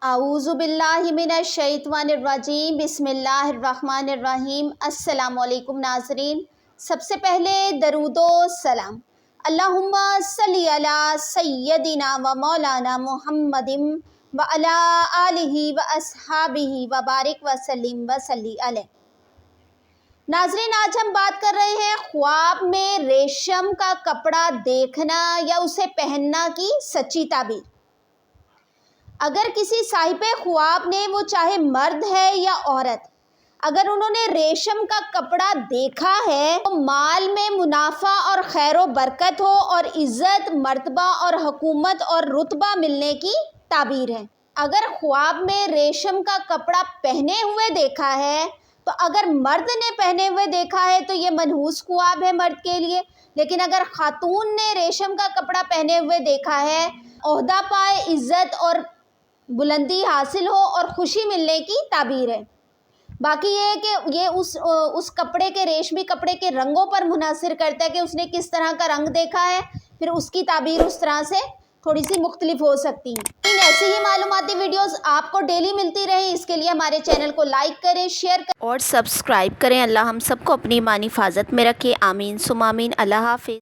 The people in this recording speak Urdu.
اعوذ باللہ من الشیطان الرجیم، بسم اللہ الرحمن الرحیم۔ السلام علیکم ناظرین، سب سے پہلے درود و سلام اللہم صلی علی سیدنا و مولانا محمد و علی آلہ و اصحابہ و بارک وسلم وصلی علیہ۔ ناظرین، آج ہم بات کر رہے ہیں خواب میں ریشم کا کپڑا دیکھنا یا اسے پہننا کی سچی تعبیر۔ اگر کسی صاحب خواب نے، وہ چاہے مرد ہے یا عورت، اگر انہوں نے ریشم کا کپڑا دیکھا ہے تو مال میں منافع اور خیر و برکت ہو اور عزت، مرتبہ اور حکومت اور رتبہ ملنے کی تعبیر ہے۔ اگر خواب میں ریشم کا کپڑا پہنے ہوئے دیکھا ہے تو اگر مرد نے پہنے ہوئے دیکھا ہے تو یہ منحوس خواب ہے مرد کے لیے، لیکن اگر خاتون نے ریشم کا کپڑا پہنے ہوئے دیکھا ہے، عہدہ پائے، عزت اور بلندی حاصل ہو اور خوشی ملنے کی تعبیر ہے۔ باقی یہ ہے کہ یہ اس کپڑے کے، ریشمی کپڑے کے رنگوں پر منحصر کرتا ہے کہ اس نے کس طرح کا رنگ دیکھا ہے، پھر اس کی تعبیر اس طرح سے تھوڑی سی مختلف ہو سکتی ہیں۔ ایسی ہی معلوماتی ویڈیوز آپ کو ڈیلی ملتی رہیں، اس کے لیے ہمارے چینل کو لائک کریں، شیئر کریں اور سبسکرائب کریں۔ اللہ ہم سب کو اپنی ایمانی حفاظت میں رکھے، آمین ثم آمین۔ اللہ حافظ۔